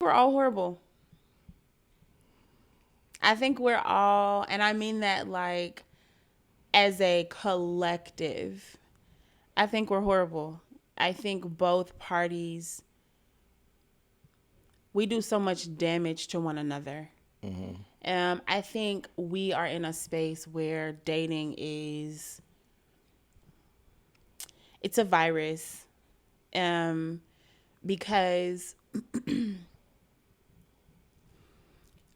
We're all horrible. I think we're all, and I mean that like as a collective, I think we're horrible. I think both parties, we do so much damage to one another. I think we are in a space where dating is, it's a virus. Um, because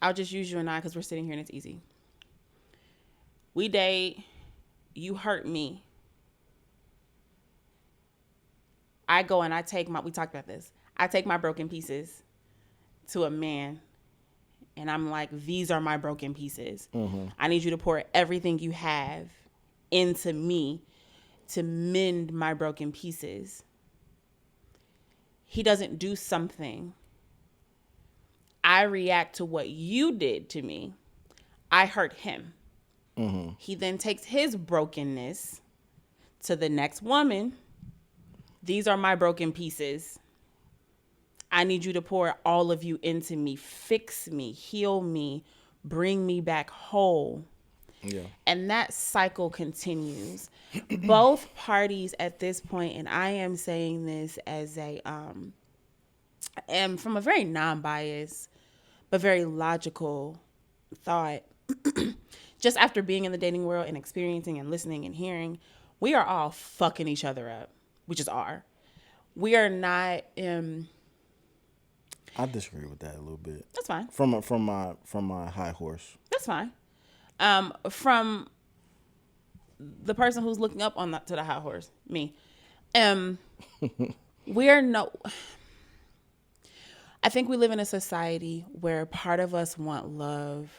I'll just use you and I because we're sitting here and it's easy. We date, you hurt me. I go and I take my, we talked about this. I take my broken pieces to a man and I'm like, these are my broken pieces. I need you to pour everything you have into me to mend my broken pieces. He doesn't do something. I react to what you did to me. I hurt him. He then takes his brokenness to the next woman. These are my broken pieces. I need you to pour all of you into me, fix me, heal me, bring me back whole. Yeah. And that cycle continues. Both parties at this point, and I am saying this as a and from a very non-biased but very logical thought. Just after being in the dating world and experiencing and listening and hearing, we are all fucking each other up. We just are. We are not I disagree with that a little bit. that's fine. From my high horse. That's fine. From the person who's looking up on to the high horse, me. Um, we're no. I think we live in a society where part of us want love.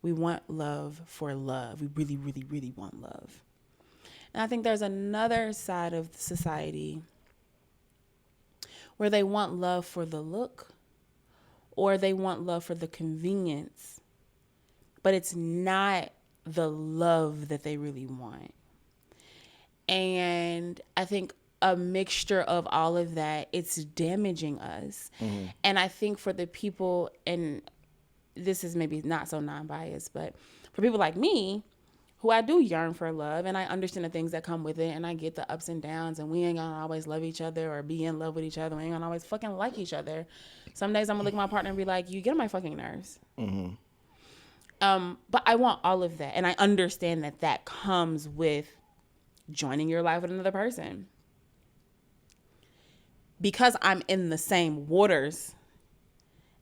We want love for love. We really, really, really want love. And I think there's another side of society where they want love for the look or they want love for the convenience, but it's not the love that they really want. And I think a mixture of all of that, it's damaging us. And I think for the people, and this is maybe not so non-biased, but for people like me, who I do yearn for love and I understand the things that come with it and I get the ups and downs and we ain't gonna always love each other or be in love with each other. We ain't gonna always fucking like each other. Some days I'm gonna look at my partner and be like, you get on my fucking nerves. But I want all of that. And I understand that that comes with joining your life with another person. Because I'm in the same waters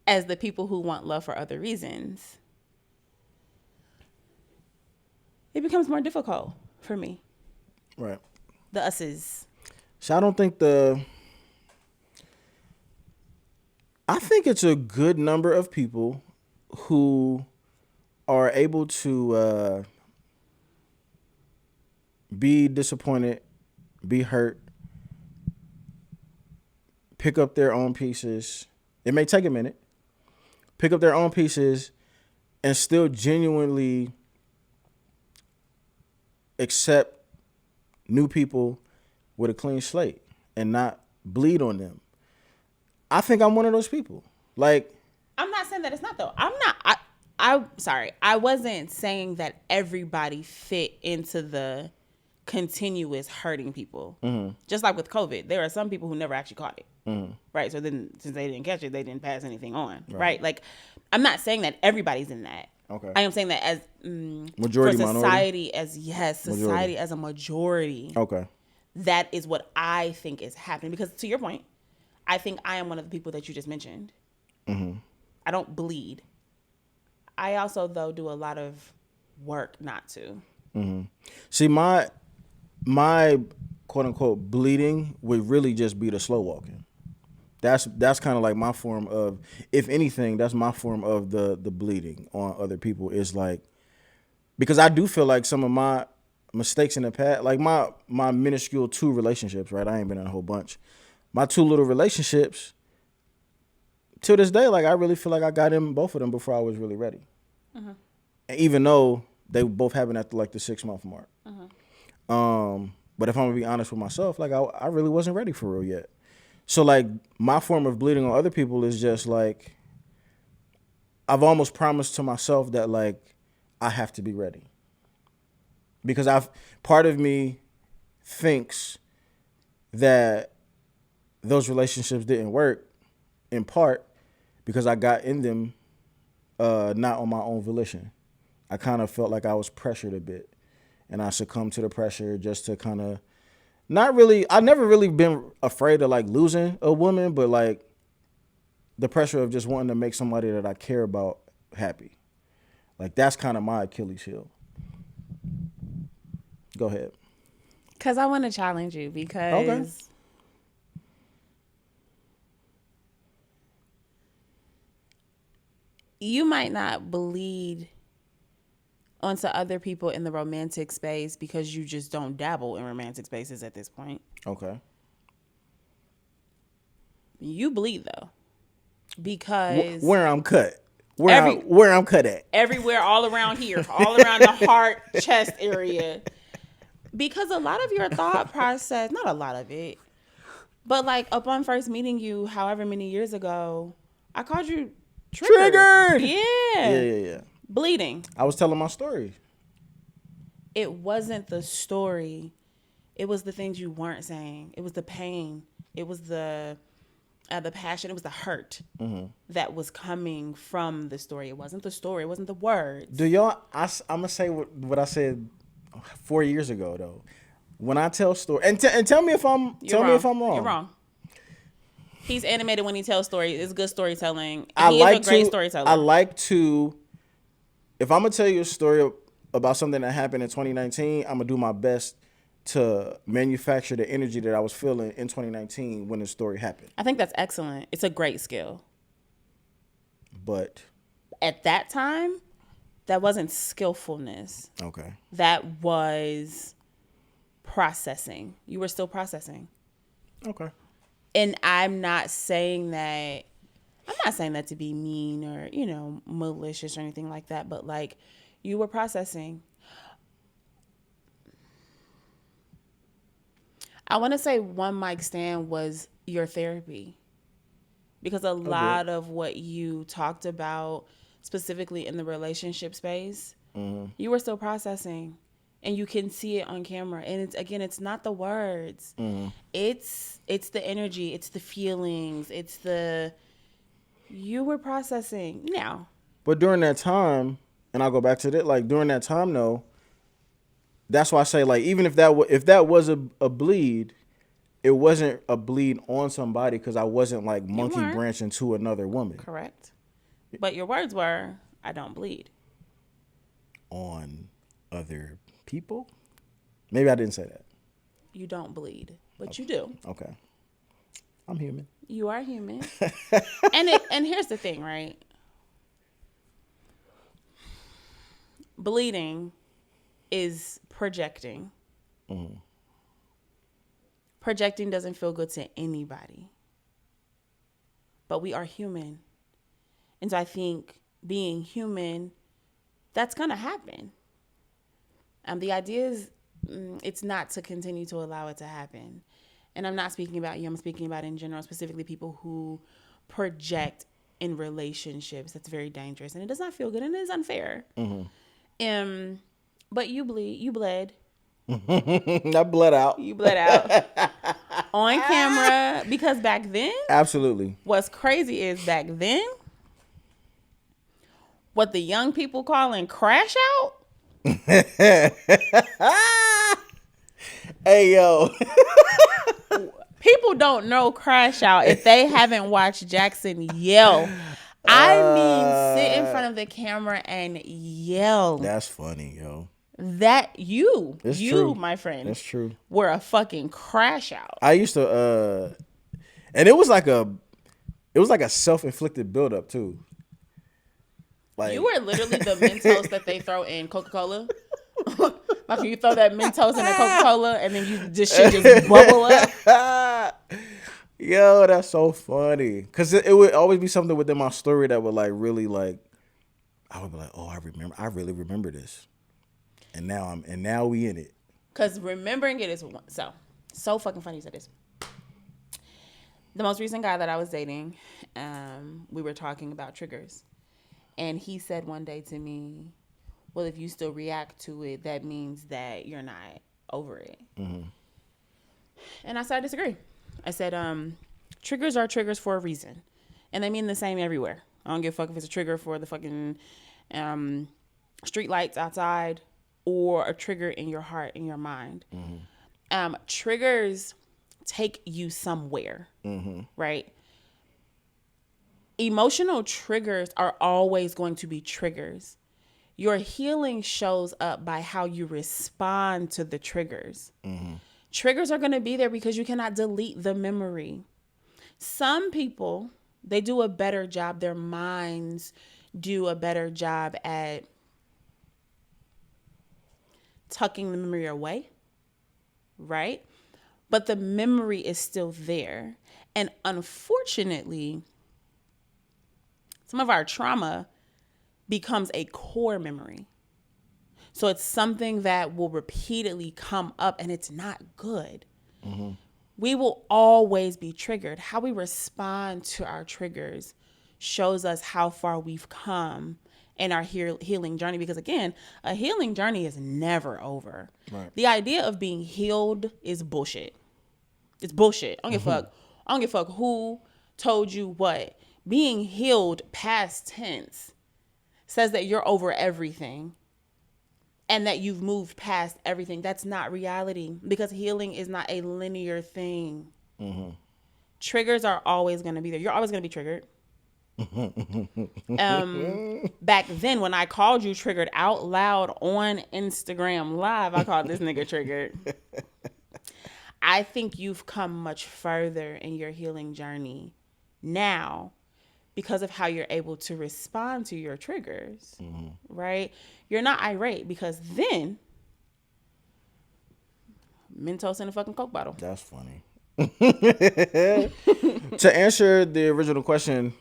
as the people who want love for other reasons, it becomes more difficult for me. Right. The us's. So I think it's a good number of people who are able to be disappointed, be hurt, pick up their own pieces. It may take a minute. Pick up their own pieces and still genuinely accept new people with a clean slate and not bleed on them. I think I'm one of those people. Like, I'm not saying that it's not though. I'm sorry. I wasn't saying that everybody fit into the continuous hurting people. Just like with COVID, there are some people who never actually caught it. Right. So then since they didn't catch it, they didn't pass anything on. Right. Like, I'm not saying that everybody's in that. Okay. I am saying that as Majority, for society, minority? as yes, society Majority. as a majority. Okay. That is what I think is happening. Because to your point, I think I am one of the people that you just mentioned. I don't bleed. I also though do a lot of work not to. See, my quote unquote bleeding would really just be the slow walking. That's kind of like my form of, if anything, that's my form of the bleeding on other people is like, because I do feel like some of my mistakes in the past, like my minuscule 2 relationships, right? I ain't been in a whole bunch. My 2 little relationships, to this day, like I really feel like I got in both of them before I was really ready. Even though they both happened at like the 6-month mark. But if I'm gonna be honest with myself, like I really wasn't ready for real yet. So like my form of bleeding on other people is just like I've almost promised to myself that like I have to be ready. Because part of me thinks that those relationships didn't work in part because I got in them not on my own volition. I kind of felt like I was pressured a bit, and I succumbed to the pressure just to kind of not really. I never really been afraid of like losing a woman, but like the pressure of just wanting to make somebody that I care about happy. Like that's kind of my Achilles heel. Go ahead. Because I want to challenge you because you might not bleed onto other people in the romantic space because you just don't dabble in romantic spaces at this point. Okay. You bleed though. Because where I'm cut. Where I'm cut at. Everywhere, all around here, all around the heart, chest area. Because a lot of your thought process, not a lot of it, but like upon first meeting you, however many years ago, I called you triggered. Yeah. Bleeding. I was telling my story. It wasn't the story. It was the things you weren't saying. It was the pain. It was the passion. It was the hurt that was coming from the story. It wasn't the story. It wasn't the words. I'm going to say what I said 4 years ago, though. When I tell story, and tell me if I'm wrong. You're wrong. He's animated when he tells stories. It's good storytelling. He's a great storyteller. I like to, if I'm going to tell you a story about something that happened in 2019, I'm going to do my best to manufacture the energy that I was feeling in 2019 when the story happened. I think that's excellent. It's a great skill. But at that time, that wasn't skillfulness. Okay. That was processing. You were still processing. Okay. And I'm not saying that to be mean or, malicious or anything like that, but like you were processing. I want to say one mic stand was your therapy. Because a lot of what you talked about specifically in the relationship space, you were still processing, and you can see it on camera. And it's not the words. It's the energy. It's the feelings. You were processing now. But during that time, and I'll go back to that, like during that time though, that's why I say like, even if that was a bleed, it wasn't a bleed on somebody because I wasn't like monkey branching to another woman. Correct. But your words were, I don't bleed. On other people? Maybe I didn't say that. You don't bleed, but you do. Okay. I'm human. You are human. And here's the thing, right? Bleeding is projecting. Projecting doesn't feel good to anybody. But we are human. And so I think being human, that's going to happen. The idea is it's not to continue to allow it to happen. And I'm not speaking about you. I'm speaking about in general, specifically people who project in relationships. That's very dangerous. And it does not feel good. And it is unfair. But you bled. I bled out. You bled out. On camera. Because back then. Absolutely. What's crazy is back then, what the young people calling crash out. Hey, yo. People don't know crash out if they haven't watched Jackson yell. I mean, sit in front of the camera and yell. That's funny, yo. That it's true. My friend. That's true. Were a fucking crash out. I used to, and it was like a self-inflicted buildup too. Like, you were literally the Mentos that they throw in Coca-Cola. Like you throw that Mentos in the Coca-Cola and then this shit just bubble up. Yo, that's so funny. Cause it would always be something within my story that would like really like, I would be like, oh, I really remember this. And now we in it. Cause remembering it is so fucking funny you said this. The most recent guy that I was dating, we were talking about triggers. And he said one day to me, well, if you still react to it, that means that you're not over it. Mm-hmm. And I said, I disagree. I said, triggers are triggers for a reason. And they mean the same everywhere. I don't give a fuck if it's a trigger for the fucking street lights outside or a trigger in your heart, in your mind. Mm-hmm. Triggers take you somewhere, right? Emotional triggers are always going to be triggers. Your healing shows up by how you respond to the triggers. Mm-hmm. Triggers are going to be there because you cannot delete the memory. Some people, they do a better job. Their minds do a better job at tucking the memory away, right? But the memory is still there. And unfortunately, some of our trauma becomes a core memory. So it's something that will repeatedly come up and it's not good. Mm-hmm. We will always be triggered. How we respond to our triggers shows us how far we've come in our healing journey. Because again, a healing journey is never over. Right. The idea of being healed is bullshit. It's bullshit. I don't give a fuck. I don't give a fuck who told you what. Being healed past tense says that you're over everything and that you've moved past everything. That's not reality because healing is not a linear thing. Mm-hmm. Triggers are always going to be there. You're always going to be triggered. Back then when I called you triggered out loud on Instagram Live, I called this nigga triggered. I think you've come much further in your healing journey now because of how you're able to respond to your triggers, right? You're not irate because then Mentos in a fucking Coke bottle. That's funny. To answer the original question,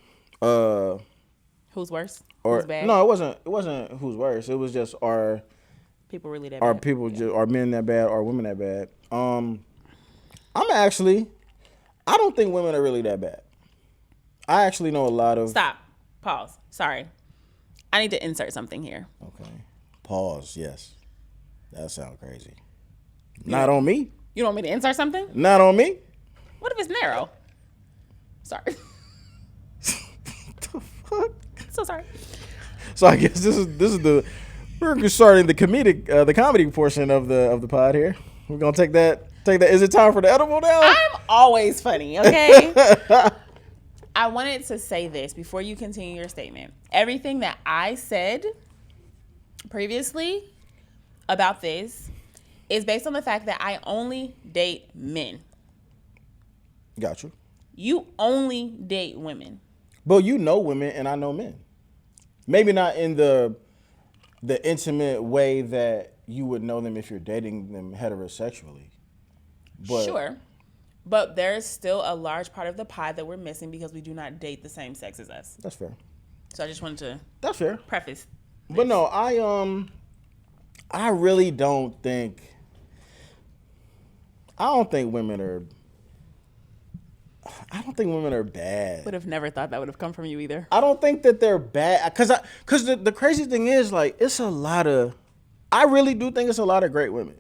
who's worse? Or who's bad? No, it wasn't who's worse. It was just are people really that are bad? People are men that bad? Are women that bad? I don't think women are really that bad. I actually know a lot of... Stop. Pause. Sorry. I need to insert something here. Okay. Pause. Yes. That sounds crazy. Not on me. You want me to insert something? Not on me. What if it's narrow? Sorry. The fuck? So sorry. So I guess this is we're starting the comedy portion of the pod here. We're gonna take that. Is it time for the edible now? I'm always funny, okay? I wanted to say this before you continue your statement. Everything that I said previously about this is based on the fact that I only date men. Got you. You only date women. But you know women and I know men. Maybe not in the intimate way that you would know them if you're dating them heterosexually. But sure. But there's still a large part of the pie that we're missing because we do not date the same sex as us. That's fair. So I just wanted to That's fair. preface this. But no, I really don't think women are bad. Would have never thought that would have come from you either. I don't think that they're bad because the crazy thing is like I really do think it's a lot of great women.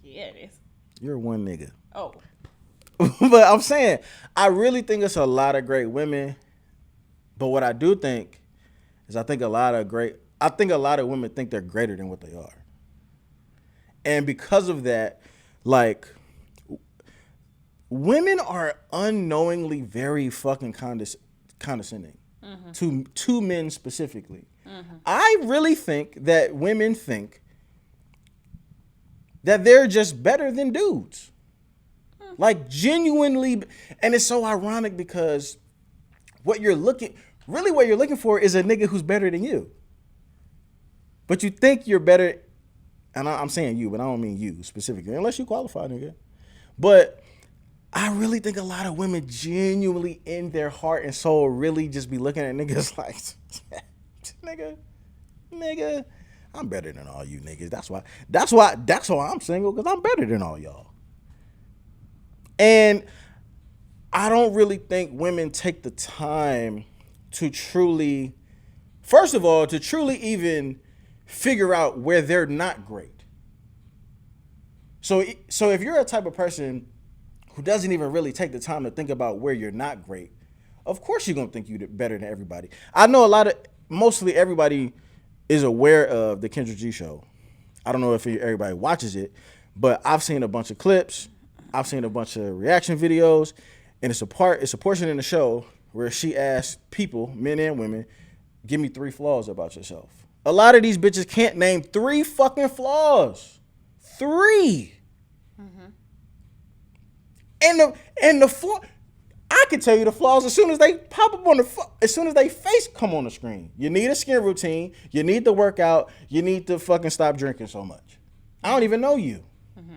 Yeah, it is. You're one nigga. Oh. But I'm saying I really think it's a lot of great women. But what I do think is I think a lot of women think they're greater than what they are. And because of that, like, women are unknowingly very fucking condescending to men specifically. Mm-hmm. I really think that women think that they're just better than dudes. Like, genuinely. And it's so ironic because what you're looking for is a nigga who's better than you. But you think you're better. And I'm saying you, but I don't mean you specifically, unless you qualify, nigga. But I really think a lot of women genuinely in their heart and soul really just be looking at niggas like, nigga, I'm better than all you niggas. That's why I'm single, because I'm better than all y'all. And I don't really think women take the time to truly, first of all, to truly even figure out where they're not great. So if you're a type of person who doesn't even really take the time to think about where you're not great, of course you're going to think you're better than everybody. I know mostly everybody is aware of the Kendra G show. I don't know if everybody watches it, but I've seen a bunch of clips. I've seen a bunch of reaction videos, and it's a portion in the show where she asks people, men and women, give me 3 flaws about yourself. A lot of these bitches can't name 3 fucking flaws. 3. Mm-hmm. And the flaw, I can tell you the flaws as soon as they pop up as soon as they face come on the screen. You need a skin routine. You need to work out. You need to fucking stop drinking so much. I don't even know you. Mm-hmm.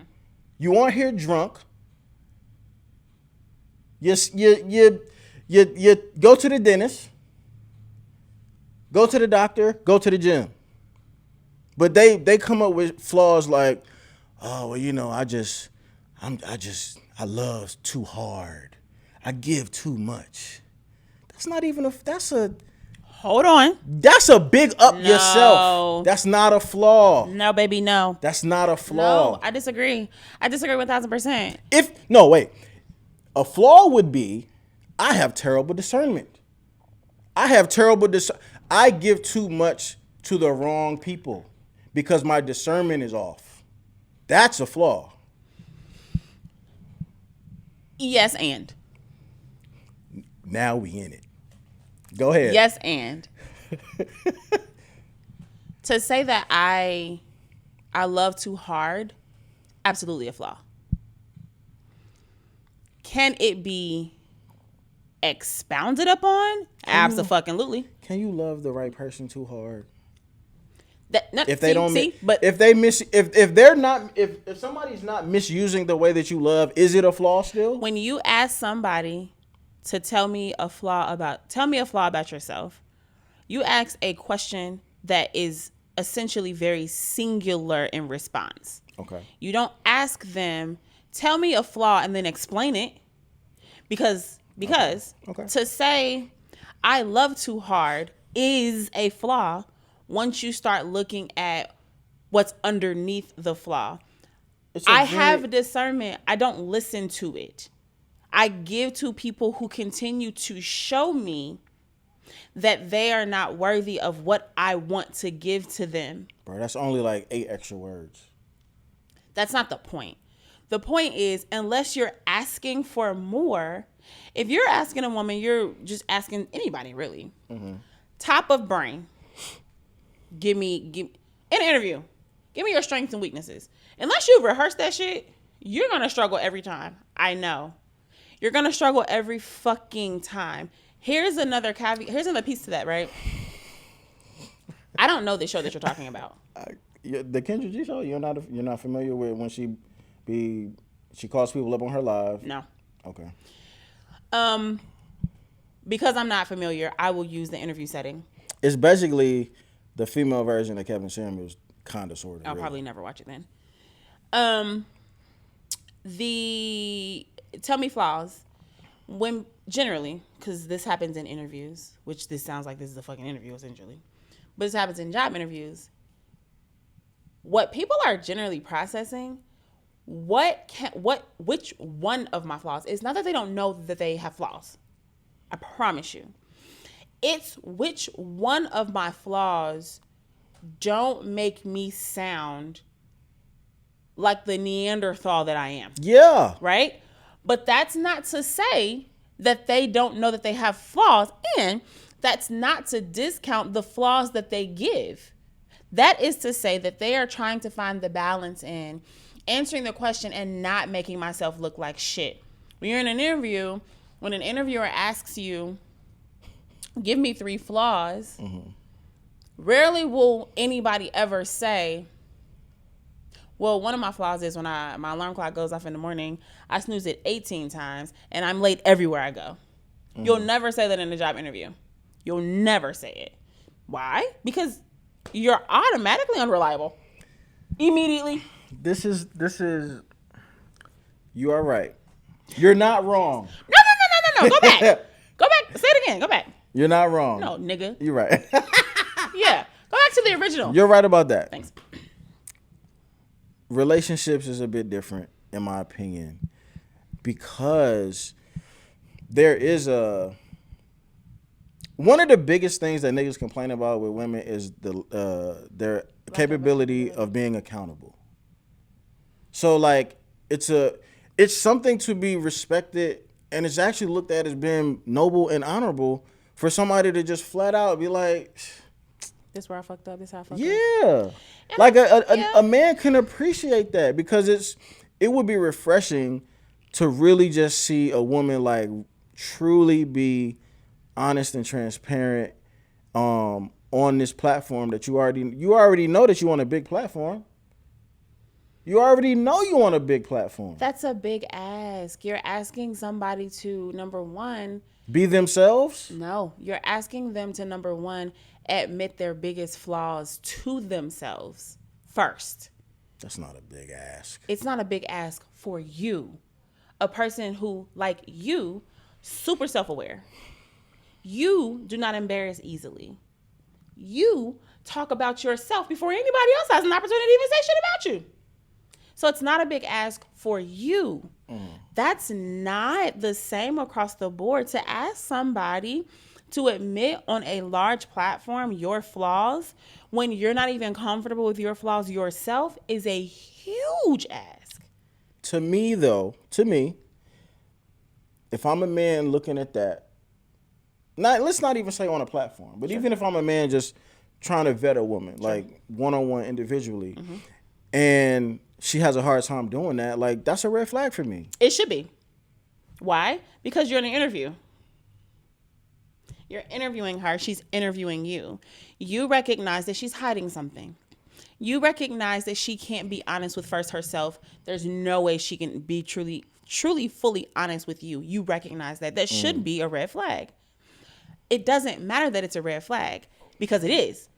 You aren't here drunk. You go to the dentist, go to the doctor, go to the gym. But they come up with flaws like, oh, well, you know, I love too hard. I give too much. Hold on. That's a big up yourself. That's not a flaw. No, baby, no. That's not a flaw. No, I disagree. I disagree 1,000%. A flaw would be, I have terrible discernment. I give too much to the wrong people because my discernment is off. That's a flaw. Yes, and. Now we in it. Go ahead. Yes, and. To say that I love too hard, absolutely a flaw. Can it be expounded upon? Absolutely. Can you love the right person too hard? If somebody's not misusing the way that you love, is it a flaw still? When you ask somebody to tell me a flaw about yourself, you ask a question that is essentially very singular in response. Okay. You don't ask them, tell me a flaw and then explain it. Because okay. To say I love too hard is a flaw once you start looking at what's underneath the flaw. I have discernment. I don't listen to it. I give to people who continue to show me that they are not worthy of what I want to give to them. Bro, that's only like 8 extra words. That's not the point. The point is, unless you're asking for more, if you're asking a woman, you're just asking anybody, really. Mm-hmm. Top of brain. Give me in an interview. Give me your strengths and weaknesses. Unless you've rehearsed that shit, you're going to struggle every time. I know. You're going to struggle every fucking time. Here's another caveat. Here's another piece to that, right? I don't know the show that you're talking about. The Kendra G show? You're not familiar with when she calls people up on her live? No. Okay. Because I'm not familiar, I will use the interview setting. It's basically the female version of Kevin Samuels, kind of, sort of. I'll probably never watch it then. Tell me flaws. When generally, because this happens in interviews, which this sounds like this is a fucking interview essentially, but this happens in job interviews. What people are generally processing, which one of my flaws? It's not that they don't know that they have flaws. I promise you. It's which one of my flaws don't make me sound like the Neanderthal that I am. Yeah. Right? But that's not to say that they don't know that they have flaws, and that's not to discount the flaws that they give. That is to say that they are trying to find the balance in answering the question and not making myself look like shit. When you're in an interview, when an interviewer asks you, give me 3 flaws, mm-hmm. Rarely will anybody ever say, well, one of my flaws is when my alarm clock goes off in the morning, I snooze it 18 times, and I'm late everywhere I go. Mm-hmm. You'll never say that in a job interview. You'll never say it. Why? Because you're automatically unreliable. Immediately. This is. You are right. You're not wrong. No. No. Go back. Go back. Say it again. Go back. You're not wrong. No, nigga. You're right. Yeah. Go back to the original. You're right about that. Thanks. Relationships is a bit different, in my opinion, because there is one of the biggest things that niggas complain about with women is their capability of being accountable. So like it's something to be respected, and it's actually looked at as being noble and honorable for somebody to just flat out be like, This where I fucked up. This how I fucked up. yeah. Like a man can appreciate that, because it would be refreshing to really just see a woman like truly be honest and transparent on this platform that you already know that you on a big platform. You already know you on a big platform. That's a big ask. You're asking somebody to, number one, be themselves? No, you're asking them to, number one, admit their biggest flaws to themselves first. That's not a big ask. It's not a big ask for you. A person who, like you, super self-aware. You do not embarrass easily. You talk about yourself before anybody else has an opportunity to even say shit about you. So it's not a big ask for you. That's not the same across the board. To ask somebody to admit on a large platform your flaws when you're not even comfortable with your flaws yourself is a huge ask. To me, if I'm a man looking at that, let's not even say on a platform, but even if I'm a man just trying to vet a woman, like one-on-one individually, and she has a hard time doing that, like that's a red flag for me. It should be. Why? Because you're in an interview. You're interviewing her. She's interviewing you. You recognize that she's hiding something. You recognize that she can't be honest with first herself. There's no way she can be truly, fully honest with you. You recognize that. That should be a red flag. It doesn't matter that it's a red flag, because it is.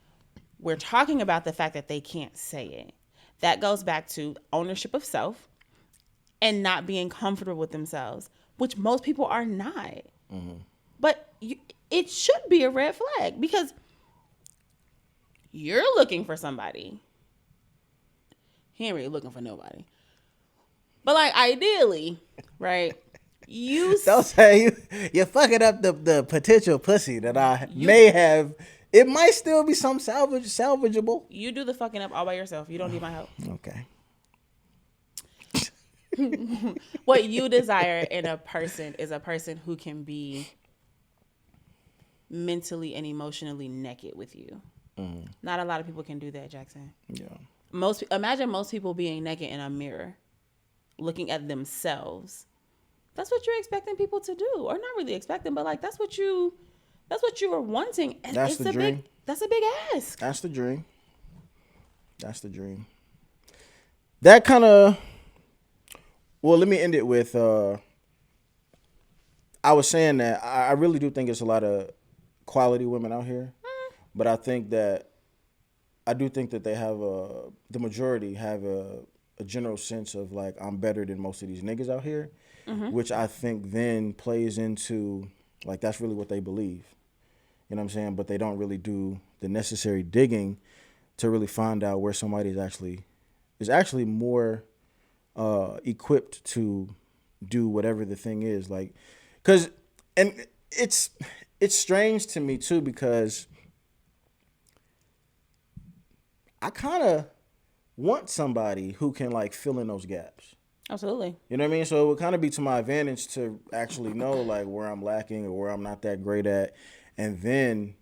We're talking about the fact that they can't say it. That goes back to ownership of self and not being comfortable with themselves, which most people are not. But it should be a red flag, because you're looking for somebody. He ain't really looking for nobody. But like ideally, right? Don't say you're fucking up the potential pussy that I may have. It might still be some salvageable. You do the fucking up all by yourself. You don't need my help. Okay. What you desire in a person is a person who can be mentally and emotionally naked with you. Not a lot of people can do that, Jackson. Yeah. Imagine most people being naked in a mirror, looking at themselves. That's what you're expecting people to do, or not really expecting, but like that's what you were wanting. And that's the dream. That's a big ask. That's the dream. That kind of. Well, let me end it with. I was saying that I really do think it's a lot of quality women out here, but I do think that they have the majority have a general sense of like, I'm better than most of these niggas out here, which I think then plays into like that's really what they believe. You know what I'm saying? But they don't really do the necessary digging to really find out where somebody is actually more equipped to do whatever the thing is. Like, and it's strange to me too, because I kind of want somebody who can like fill in those gaps. Absolutely. You know what I mean? So it would kind of be to my advantage to actually know like where I'm lacking or where I'm not that great at. And then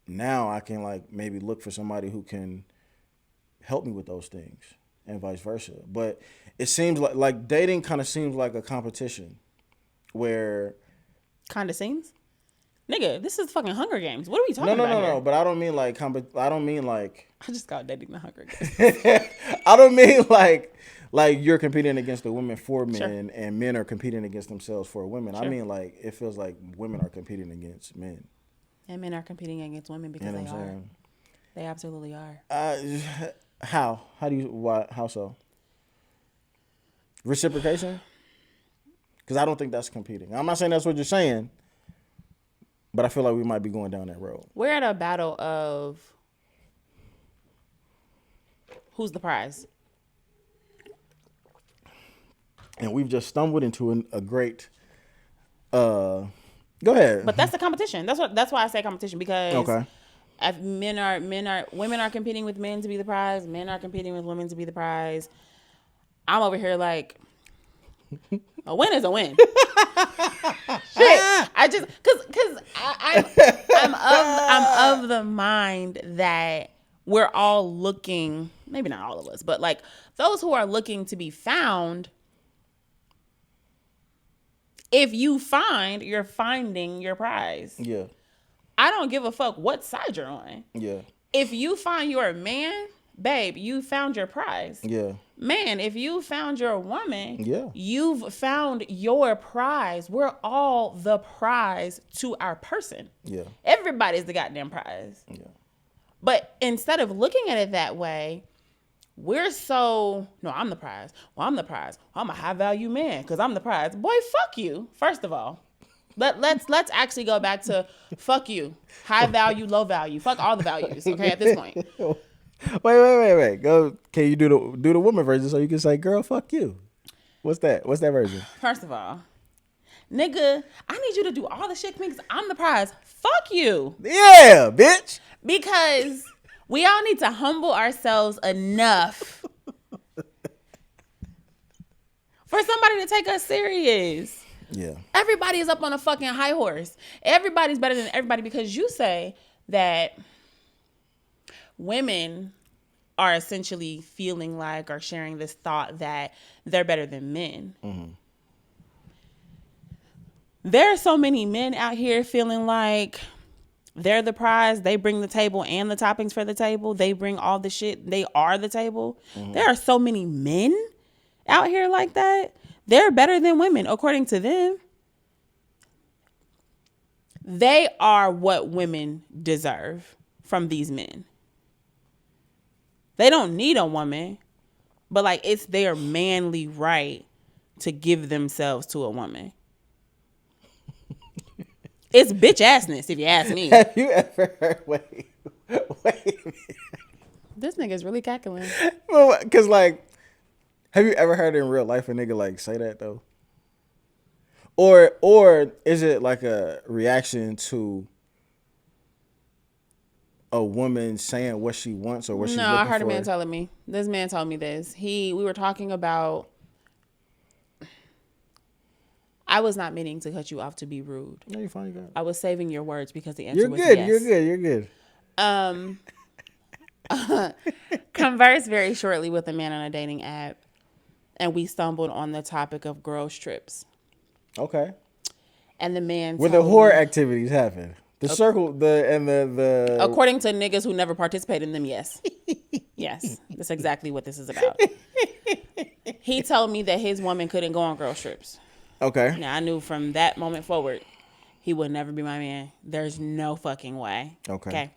now I can like maybe look for somebody who can help me with those things and vice versa. But it seems like dating kind of seems like a competition where. Kind of seems? Nigga, this is fucking Hunger Games. What are we talking about here? No. But I don't mean like I don't mean like. I just got dating the Hunger Games. I don't mean like you're competing against the women for men, Sure. and men are competing against themselves for women. Sure. I mean like it feels like women are competing against men. And men are competing against women because they are. They absolutely are. How? How do you? Why? How so? Reciprocation? Because I don't think that's competing. I'm not saying that's what you're saying, but I feel like we might be going down that road. We're at a battle of who's the prize. And we've just stumbled into a great. Go ahead. But that's the competition. That's why I say competition, because Okay. if women are competing with men to be the prize, men are competing with women to be the prize. I'm over here like, a win is a win. Shit. I just because I'm of the mind that we're all looking, maybe not all of us, but like those who are looking to be found. If you find, you're finding your prize. Yeah. I don't give a fuck what side you're on. Yeah. If you find your man, babe, you found your prize. Yeah. Man, if you found your woman, Yeah. you've found your prize. We're all the prize to our person. Yeah. Everybody's the goddamn prize. Yeah. But instead of looking at it that way, we're so, no, I'm the prize. Well, I'm the prize. I'm a high value man because I'm the prize. Boy, fuck you. First of all, let's actually go back to fuck you. High value, low value. Fuck all the values. Okay, at this point. Wait. Go. Can you do the woman version so you can say, "Girl, fuck you"? What's that? What's that version? First of all, nigga, I need you to do all the shit because I'm the prize. Fuck you. Yeah, bitch. Because we all need to humble ourselves enough for somebody to take us serious. Yeah. Everybody is up on a fucking high horse. Everybody's better than everybody because you say that women are essentially feeling like or sharing this thought that they're better than men. Mm-hmm. There are so many men out here feeling like they're the prize. They bring the table and the toppings for the table. They bring all the shit. They are the table. Mm-hmm. There are so many men out here like that. They're better than women, according to them. They are what women deserve from these men. They don't need a woman, but like it's their manly right to give themselves to a woman. It's bitch assness, if you ask me. Have you ever heard? Wait. This nigga's really cackling. Well, cause like, have you ever heard in real life a nigga like say that though? Or is it like a reaction to a woman saying what she wants or what she's looking for? No, I heard a man telling me. This man told me this. We were talking about. I was not meaning to cut you off to be rude. No, you're fine. You got it. I was saving your words because the answer was good. yes. You're good. Conversed very shortly with a man on a dating app, and we stumbled on the topic of girls trips. Okay. And the man where the whore activities happen. The circle, the according to niggas who never participate in them, yes. Yes. That's exactly what this is about. He told me that his woman couldn't go on girls trips. Okay. Now I knew from that moment forward, he would never be my man. There's no fucking way. Okay.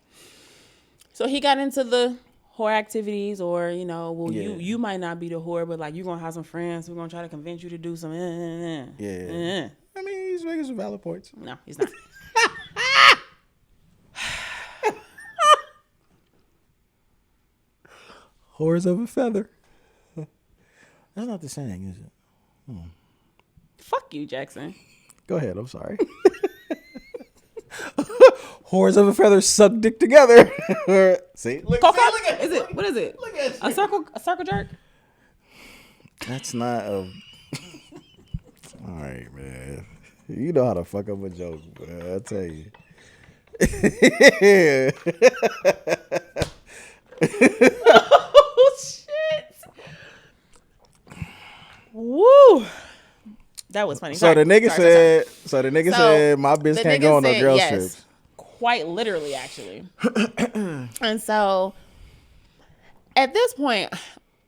So he got into the whore activities, or you might not be the whore, but like you're gonna have some friends who are gonna try to convince you to do some. Yeah. I mean, he's making some valid points. No, he's not. Whores of a feather. That's not the saying, is it? Fuck you, Jackson. Go ahead. I'm sorry. Whores of a feather suck dick together. See? Look at is it? What is it? Look at a circle jerk? That's not a... All right, man. You know how to fuck up a joke, man. I tell you. Oh, shit. Woo. That was funny. So the nigga said, my bitch can't go on no girls trips. Quite literally, actually. And so at this point,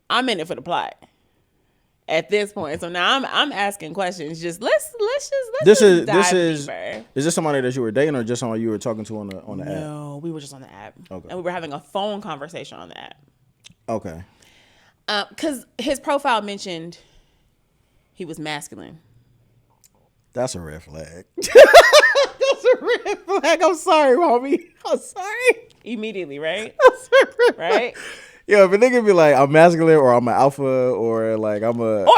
I'm in it for the plot. At this point, so now I'm asking questions. Just let's dive deeper. Is this somebody that you were dating or just someone you were talking to on the app? No, we were just on the app. Okay. And we were having a phone conversation on the app. Okay. Because his profile mentioned he was masculine. That's a red flag. That's a red flag. I'm sorry, homie. I'm sorry. Immediately, right? That's a red Right? flag. Yo, if a nigga be like, I'm masculine or I'm an alpha or like I'm a... Or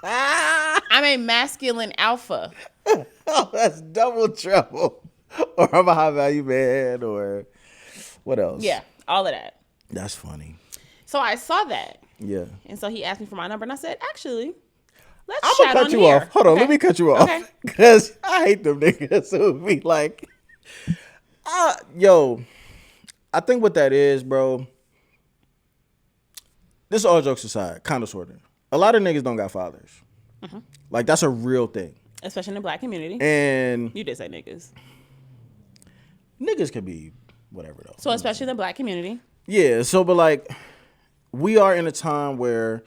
I'm a masculine alpha. Oh, that's double trouble. Or I'm a high value man or what else? Yeah, all of that. That's funny. So I saw that. Yeah. And so he asked me for my number, and I said, actually, let's I'm chat gonna cut on you here. off. Hold on, Okay. let me cut you off. Okay. Because I hate them niggas who be like, yo, I think what that is, bro, this is all jokes aside, kind of sort of. A lot of niggas don't got fathers. Mm-hmm. Like, that's a real thing. Especially in the black community. And You did say niggas. niggas can be whatever, though. So especially in the black community. Yeah, so, but like, we are in a time where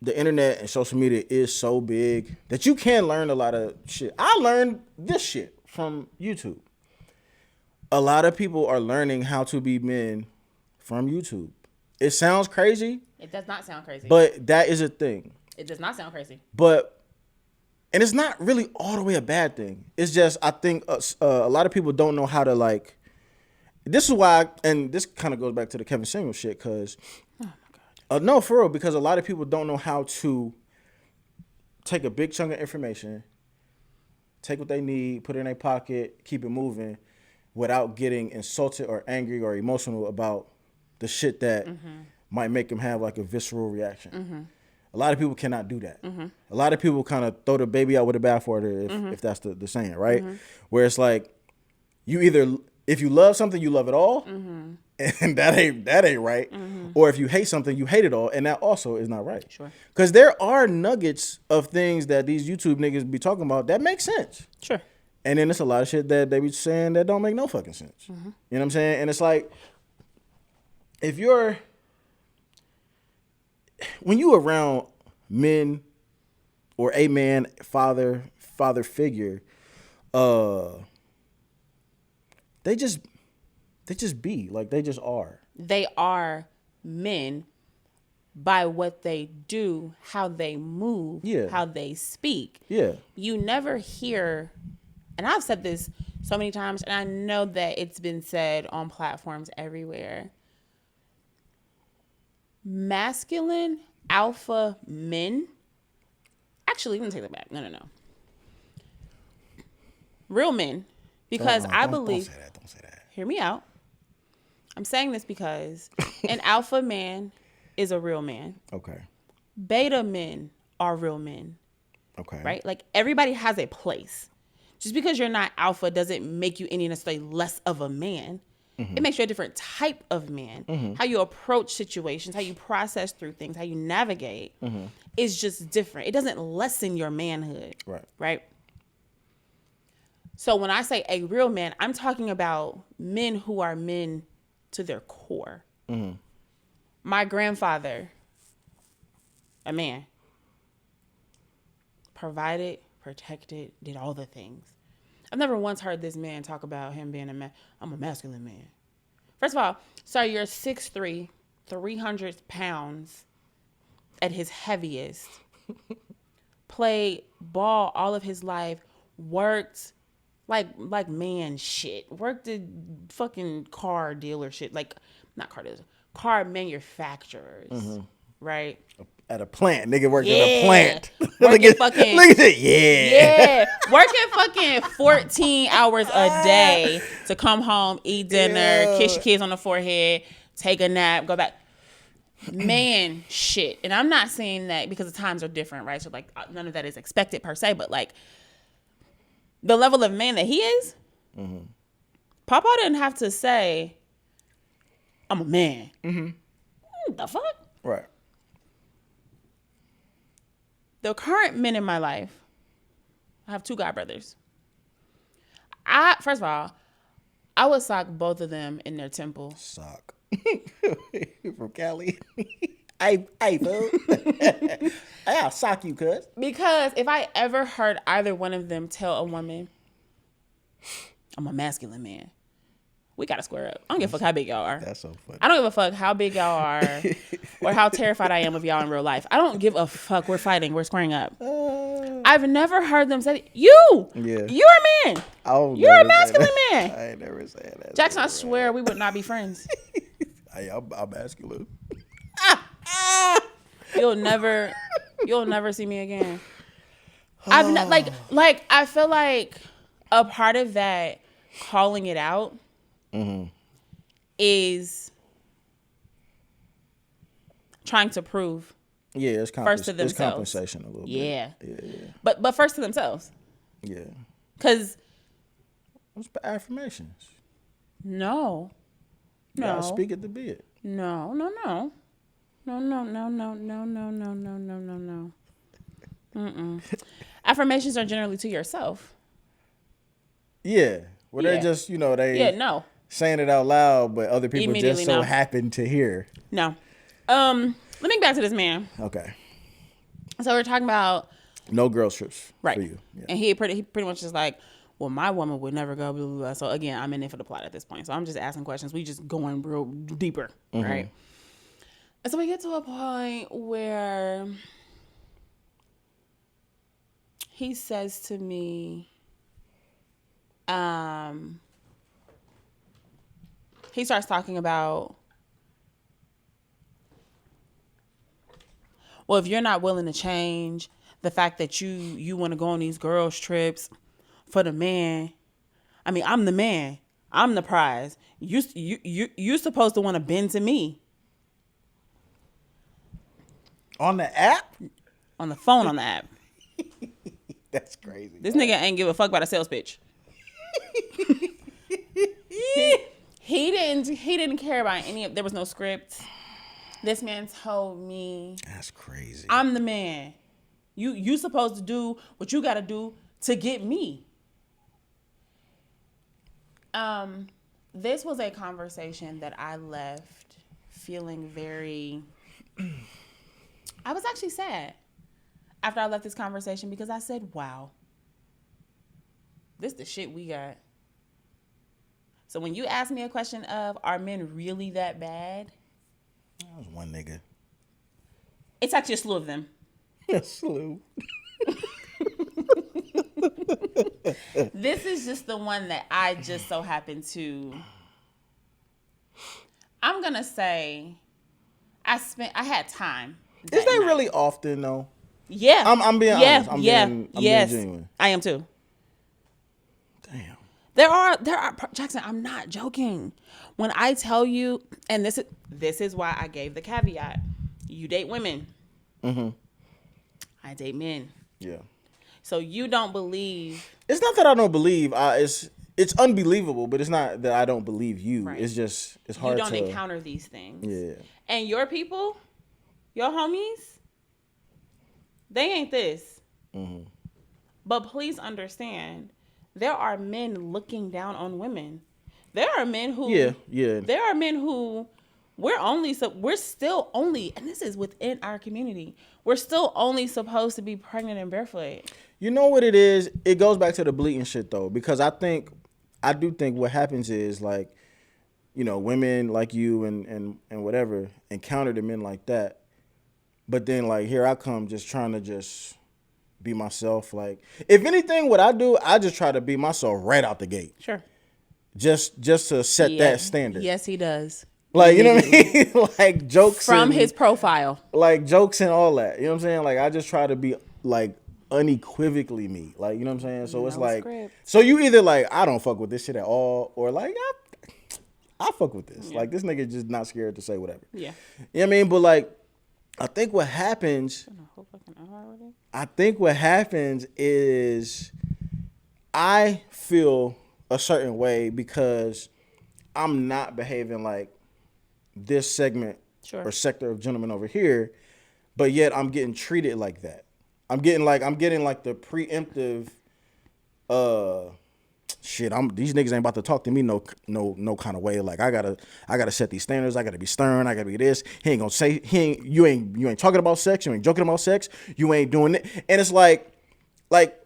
the internet and social media is so big that you can learn a lot of shit. I learned this shit from YouTube. A lot of people are learning how to be men from YouTube. It sounds crazy, It does not sound crazy. but that is a thing. It does not sound crazy. And it's not really all the way a bad thing. It's just, I think a lot of people don't know how to like, this is why, and this kind of goes back to the Kevin Samuels shit, because, Oh my God. no, for real, because a lot of people don't know how to take a big chunk of information, take what they need, put it in their pocket, keep it moving, without getting insulted or angry or emotional about the shit that might make them have like a visceral reaction. A lot of people cannot do that. A lot of people kind of throw the baby out with the bathwater, if that's the saying, right? Where it's like, you either, if you love something, you love it all, and that ain't right. Or if you hate something, you hate it all, and that also is not right. Sure. Because there are nuggets of things that these YouTube niggas be talking about that make sense. Sure. And then it's a lot of shit that they be saying that don't make no fucking sense. You know what I'm saying? And it's like, when you around men or a man, father figure, they just be like, they just are. They are men by what they do, how they move, Yeah. how they speak. Yeah. You never hear, and I've said this so many times, and I know that it's been said on platforms everywhere. Masculine alpha men. Actually, let me take that back. No. Real men. Because I believe. Don't say that. Hear me out. I'm saying this because an alpha man is a real man. Okay. Beta men are real men. Okay. Right? Like, everybody has a place. Just because you're not alpha doesn't make you any necessarily less of a man. It makes you a different type of man. How you approach situations, how you process through things, how you navigate is just different. It doesn't lessen your manhood. Right. Right? So when I say a real man, I'm talking about men who are men to their core. My grandfather, a man, provided, protected, did all the things. I've never once heard this man talk about him being I'm a masculine man. First of all, sir, you're 6'3", 300 pounds at his heaviest. Played ball all of his life. Worked like man shit. Worked at fucking car dealership. Like, not car dealers. Car manufacturers. Right? At a plant. Nigga worked at a plant. Working fucking. Look at it. Yeah. Working fucking 14 hours a day to come home, eat dinner, kiss your kids on the forehead, take a nap, go back. Man, shit. And I'm not saying that because the times are different, right? So, like, none of that is expected per se, but, like, the level of man that he is, Papa didn't have to say, I'm a man. The fuck? Right. The current men in my life, I have 2 godbrothers. First of all, I would sock both of them in their temple. Sock. From Cali. Hey, fool. I'll sock you, cuz. Because if I ever heard either one of them tell a woman, I'm a masculine man, we gotta square up. I don't give a fuck how big y'all are. That's so funny. I don't give a fuck how big y'all are or how terrified I am of y'all in real life. I don't give a fuck. We're fighting. We're squaring up. I've never heard them say, you're a man. You're a masculine man. I ain't never said that. Jackson, I swear we would not be friends. I'm masculine. You'll never see me again. I've not like I feel like a part of that calling it out is trying to prove. Yeah, it's first to themselves. It's compensation a little bit. Yeah. Yeah. But first to themselves. Yeah. Cause what's the affirmations? No. Speak it to be it. No. Affirmations are generally to yourself. Yeah. Well, they're just, saying it out loud, but other people just so happen to hear. No. Let me get back to this man. Okay. So we're talking about no girls trips right. for you. Yeah. And he pretty much just like, well, my woman would never go, blah, blah, blah. So again, I'm in it for the plot at this point. So I'm just asking questions. We just going real deeper, right? And so we get to a point where he says to me, he starts talking about, well, if you're not willing to change, the fact that you want to go on these girls trips for the man. I mean, I'm the man. I'm the prize. You're supposed to want to bend to me. On the app? On the phone on the app. That's crazy. This nigga ain't give a fuck about a sales pitch. He didn't care about any of, there was no script. This man told me, that's crazy. I'm the man. You supposed to do what you got to do to get me. This was a conversation that I left feeling very, I was actually sad after I left this conversation because I said, wow, this the shit we got. So when you ask me a question of, are men really that bad? That was one nigga. It's actually a slew of them. A slew. This is just the one that I just so happen to, I'm going to say, I had time. Is that really often though? Yeah. I'm being honest. I'm being genuine. I am too. Damn. There are Jackson, I'm not joking. When I tell you, and this is why I gave the caveat. You date women. Mm-hmm. I date men. Yeah. So you don't believe. It's not that I don't believe. It's unbelievable, but it's not that I don't believe you. Right. It's just, it's hard to. You don't encounter these things. Yeah. And your people, your homies, they ain't this. Mm-hmm. But please understand, there are men looking down on women. There are men who. Yeah. There are men who. We're still only, and this is within our community, we're still only supposed to be pregnant and barefoot. You know what it is? It goes back to the bleeding shit though, because I do think what happens is like, women like you and whatever encounter the men like that. But then like, here I come just trying to just be myself. Like, if anything, what I do, I just try to be myself right out the gate. Sure. Just to set that standard. Yes, he does. Like, you know what I mean? Like jokes from his profile. Like jokes and all that. You know what I'm saying? Like I just try to be like unequivocally me. Like, you know what I'm saying? So it's like script. So you either like I don't fuck with this shit at all, or like I fuck with this. Yeah. Like this nigga just not scared to say whatever. Yeah. You know what I mean? But like I think what happens is I feel a certain way because I'm not behaving like this segment or sector of gentlemen over here, but yet I'm getting treated like that. I'm getting like the preemptive shit. These niggas ain't about to talk to me no kind of way. Like I gotta set these standards. I gotta be stern. I gotta be this. He ain't gonna say you ain't talking about sex. You ain't joking about sex. You ain't doing it. And it's like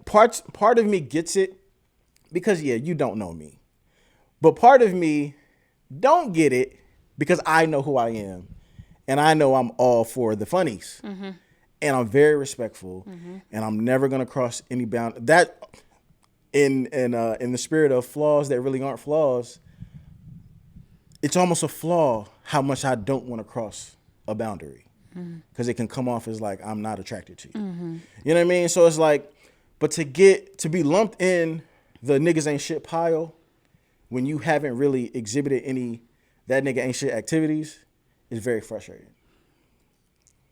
part of me gets it because you don't know me. But part of me don't get it because I know who I am. And I know I'm all for the funnies. Mm-hmm. And I'm very respectful. Mm-hmm. And I'm never going to cross any bound. That, in the spirit of flaws that really aren't flaws, it's almost a flaw how much I don't want to cross a boundary. Because it can come off as like, I'm not attracted to you. Mm-hmm. You know what I mean? So it's like, but to be lumped in the niggas ain't shit pile when you haven't really exhibited any that nigga ain't shit activities is very frustrating.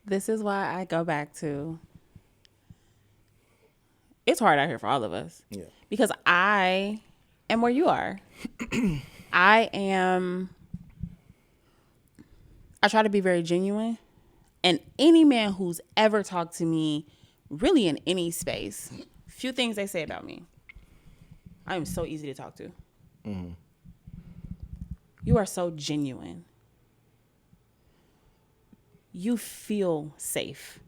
This is why I go back to, it's hard out here for all of us. Yeah. Because I am where you are. I try to be very genuine. And any man who's ever talked to me, really in any space, few things they say about me, I am so easy to talk to. Mm-hmm. You are so genuine. You feel safe.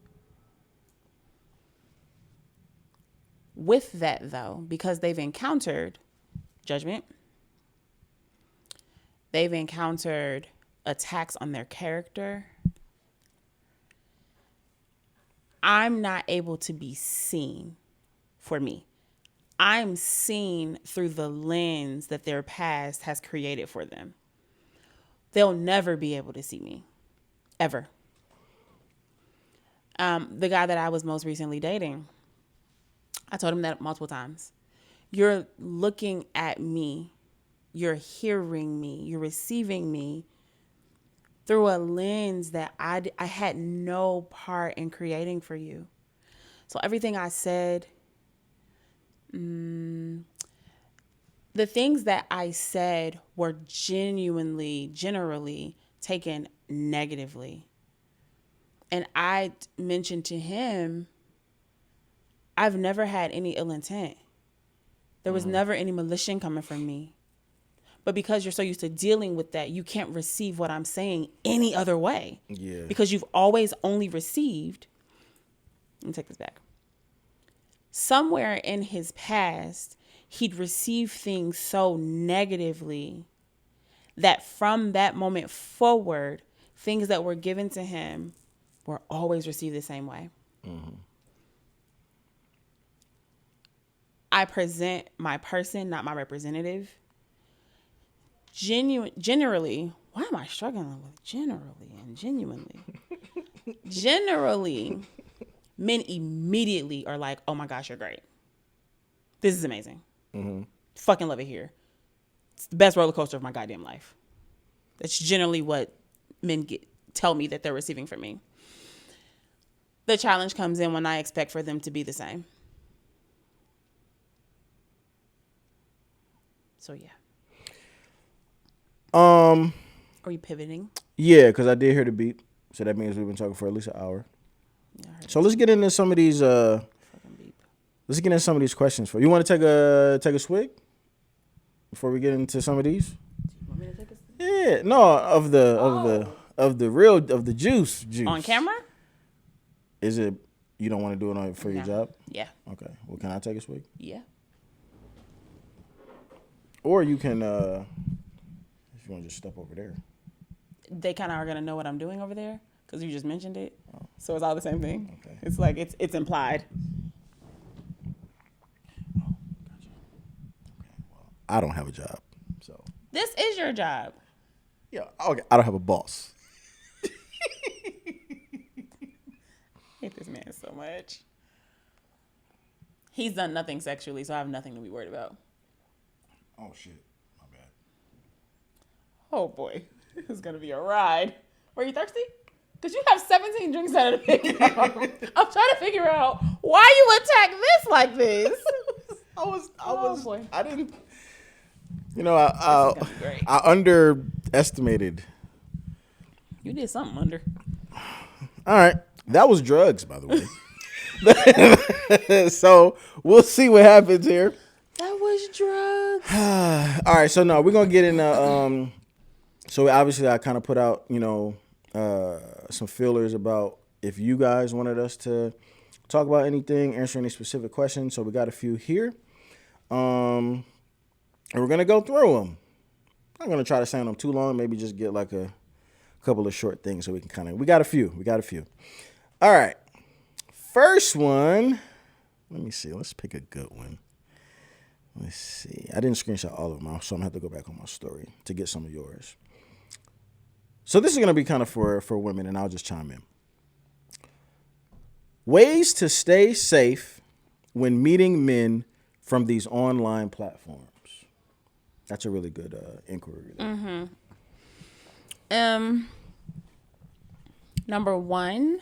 With that, though, because they've encountered judgment, they've encountered attacks on their character, I'm not able to be seen for me. I'm seen through the lens that their past has created for them. They'll never be able to see me, ever. The guy that I was most recently dating, I told him that multiple times. You're looking at me, you're hearing me, you're receiving me through a lens that I had no part in creating for you. So everything I said, the things that I said were generally taken negatively. And I mentioned to him, I've never had any ill intent. There was never any malicious coming from me. But because you're so used to dealing with that, you can't receive what I'm saying any other way. Yeah. Because you've always only received, let me take this back. Somewhere in his past, he'd received things so negatively that from that moment forward, things that were given to him were always received the same way. Mm-hmm. I present my person, not my representative. Generally, why am I struggling with generally and genuinely? Generally, men immediately are like, oh my gosh, you're great. This is amazing. Mm-hmm. Fucking love it here. It's the best roller coaster of my goddamn life. That's generally what men tell me that they're receiving from me. The challenge comes in when I expect for them to be the same. So yeah. Are you pivoting? Yeah, because I did hear the beep, so that means we've been talking for at least an hour. Yeah, so let's get into some of these. Let's get into some of these questions. You want to take a swig before we get into some of these? You want me to take a swig? Yeah, no, of the juice. On camera? Is it? You don't want to do it for your job? Yeah. Okay. Well, can I take a swig? Yeah. Or you can, if you want to just step over there. They kind of are going to know what I'm doing over there because you just mentioned it. Oh. So it's all the same thing. Okay. It's like, it's implied. Oh, gotcha. Okay, well, I don't have a job, so. This is your job. Yeah, okay. I don't have a boss. I hate this man so much. He's done nothing sexually, so I have nothing to be worried about. Oh, shit. My bad. Oh, boy. This is going to be a ride. Were you thirsty? Because you have 17 drinks out of the pick. I'm trying to figure out why you attack this like this. I didn't, you know, I underestimated. You did something under. All right. That was drugs, by the way. So we'll see what happens here. That was drugs. All right, so no, we're gonna get into. So obviously, I kind of put out, some feelers about if you guys wanted us to talk about anything, answer any specific questions. So we got a few here, and we're gonna go through them. I'm not gonna try to stay on them too long. Maybe just get like a couple of short things so we can we got a few. All right. First one. Let me see. Let's pick a good one. Let's see. I didn't screenshot all of them, so I'm gonna have to go back on my story to get some of yours. So this is gonna be kind of for women, and I'll just chime in. Ways to stay safe when meeting men from these online platforms. That's a really good inquiry. Number one,